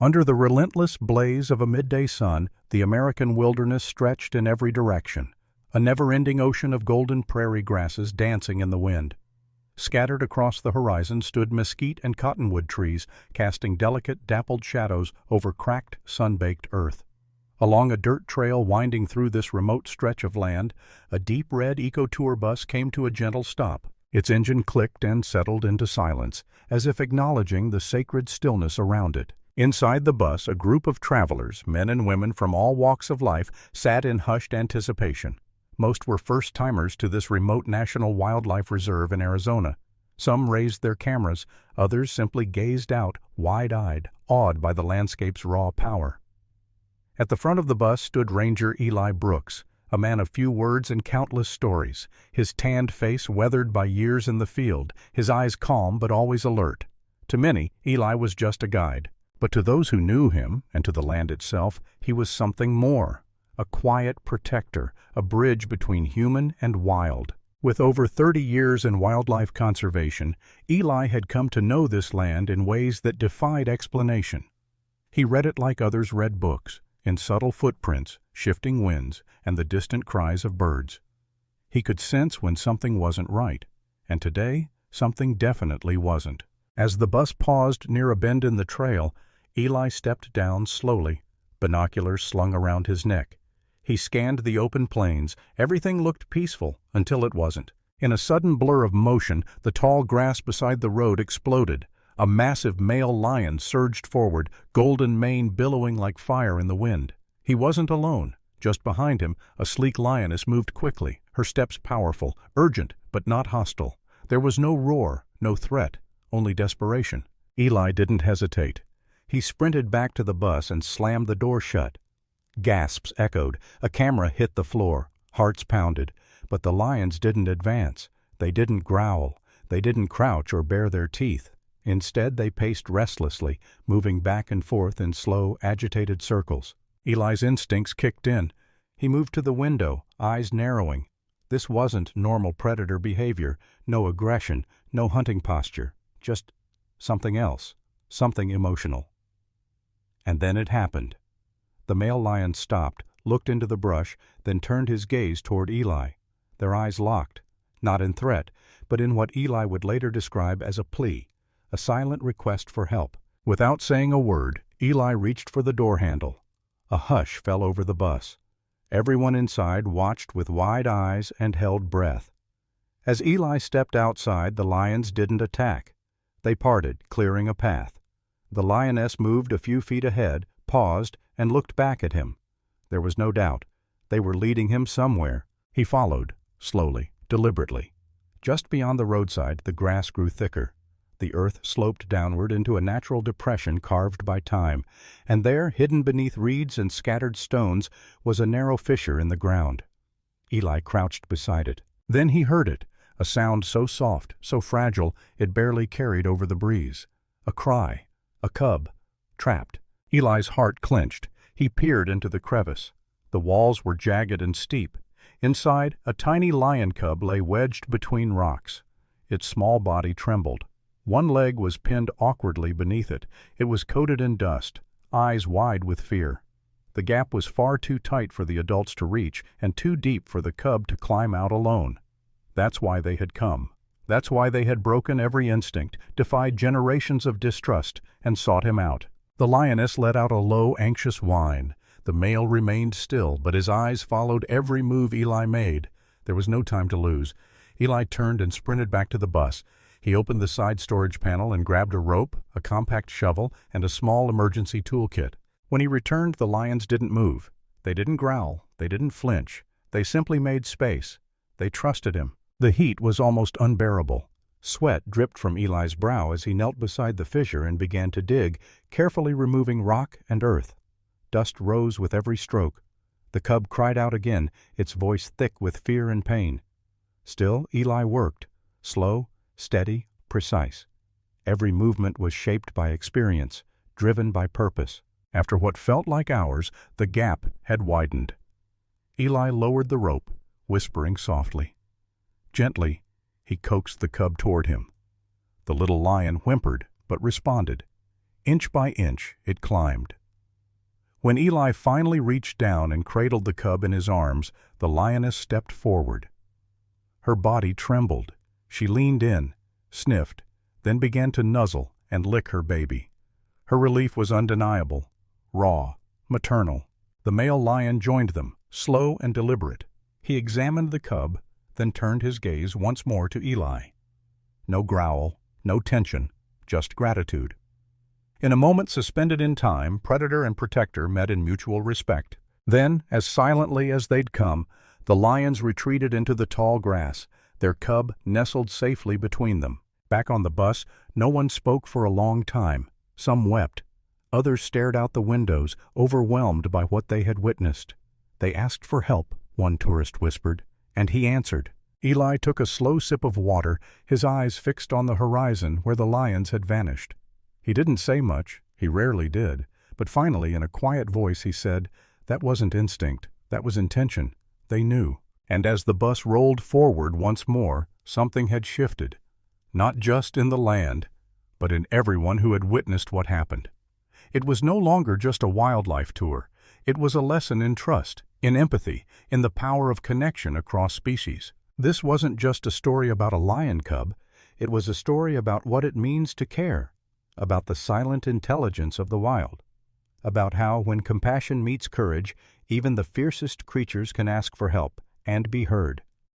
Under the relentless blaze of a midday sun, the American wilderness stretched in every direction, a never-ending ocean of golden prairie grasses dancing in the wind. Scattered across the horizon stood mesquite and cottonwood trees, casting delicate, dappled shadows over cracked, sun-baked earth. Along a dirt trail winding through this remote stretch of land, a deep red eco-tour bus came to a gentle stop. Its engine clicked and settled into silence, as if acknowledging the sacred stillness around it. Inside the bus, a group of travelers, men and women from all walks of life, sat in hushed anticipation. Most were first-timers to this remote national wildlife reserve in Arizona. Some raised their cameras, others simply gazed out, wide-eyed, awed by the landscape's raw power. At the front of the bus stood Ranger Eli Brooks, a man of few words and countless stories, his tanned face weathered by years in the field, his eyes calm but always alert. To many, Eli was just a guide. But to those who knew him, and to the land itself, he was something more. A quiet protector, a bridge between human and wild. With over 30 years in wildlife conservation, Eli had come to know this land in ways that defied explanation. He read it like others read books, in subtle footprints, shifting winds, and the distant cries of birds. He could sense when something wasn't right, and today, something definitely wasn't. As the bus paused near a bend in the trail, Eli stepped down slowly, binoculars slung around his neck. He scanned the open plains. Everything looked peaceful until it wasn't. In a sudden blur of motion, the tall grass beside the road exploded. A massive male lion surged forward, golden mane billowing like fire in the wind. He wasn't alone. Just behind him, a sleek lioness moved quickly, her steps powerful, urgent but not hostile. There was no roar, no threat, only desperation. Eli didn't hesitate. He sprinted back to the bus and slammed the door shut. Gasps echoed. A camera hit the floor. Hearts pounded. But the lions didn't advance. They didn't growl. They didn't crouch or bare their teeth. Instead, they paced restlessly, moving back and forth in slow, agitated circles. Eli's instincts kicked in. He moved to the window, eyes narrowing. This wasn't normal predator behavior. No aggression, no hunting posture. Just something else. Something emotional. And then it happened. The male lion stopped, looked into the brush, then turned his gaze toward Eli. Their eyes locked, not in threat, but in what Eli would later describe as a plea, a silent request for help. Without saying a word, Eli reached for the door handle. A hush fell over the bus. Everyone inside watched with wide eyes and held breath. As Eli stepped outside, the lions didn't attack. They parted, clearing a path. The lioness moved a few feet ahead, paused, and looked back at him. There was no doubt. They were leading him somewhere. He followed, slowly, deliberately. Just beyond the roadside, the grass grew thicker. The earth sloped downward into a natural depression carved by time, and there, hidden beneath reeds and scattered stones, was a narrow fissure in the ground. Eli crouched beside it. Then he heard it, a sound so soft, so fragile, it barely carried over the breeze. A cry. A cub. Trapped. Eli's heart clenched. He peered into the crevice. The walls were jagged and steep. Inside, a tiny lion cub lay wedged between rocks. Its small body trembled. One leg was pinned awkwardly beneath it. It was coated in dust, eyes wide with fear. The gap was far too tight for the adults to reach, and too deep for the cub to climb out alone. That's why they had come. That's why they had broken every instinct, defied generations of distrust, and sought him out. The lioness let out a low, anxious whine. The male remained still, but his eyes followed every move Eli made. There was no time to lose. Eli turned and sprinted back to the bus. He opened the side storage panel and grabbed a rope, a compact shovel, and a small emergency toolkit. When he returned, the lions didn't move. They didn't growl. They didn't flinch. They simply made space. They trusted him. The heat was almost unbearable. Sweat dripped from Eli's brow as he knelt beside the fissure and began to dig, carefully removing rock and earth. Dust rose with every stroke. The cub cried out again, its voice thick with fear and pain. Still, Eli worked, slow, steady, precise. Every movement was shaped by experience, driven by purpose. After what felt like hours, the gap had widened. Eli lowered the rope, whispering softly. Gently, he coaxed the cub toward him. The little lion whimpered, but responded. Inch by inch, it climbed. When Eli finally reached down and cradled the cub in his arms, the lioness stepped forward. Her body trembled. She leaned in, sniffed, then began to nuzzle and lick her baby. Her relief was undeniable, raw, maternal. The male lion joined them, slow and deliberate. He examined the cub, then turned his gaze once more to Eli. No growl, no tension, just gratitude. In a moment suspended in time, predator and protector met in mutual respect. Then, as silently as they'd come, the lions retreated into the tall grass, their cub nestled safely between them. Back on the bus, no one spoke for a long time. Some wept. Others stared out the windows, overwhelmed by what they had witnessed. They asked for help, one tourist whispered, and he answered. Eli took a slow sip of water, his eyes fixed on the horizon where the lions had vanished. He didn't say much, he rarely did, but finally in a quiet voice he said, "That wasn't instinct, that was intention. They knew." And as the bus rolled forward once more, something had shifted, not just in the land, but in everyone who had witnessed what happened. It was no longer just a wildlife tour. It was a lesson in trust, in empathy, in the power of connection across species. This wasn't just a story about a lion cub. It was a story about what it means to care, about the silent intelligence of the wild, about how, when compassion meets courage, even the fiercest creatures can ask for help and be heard.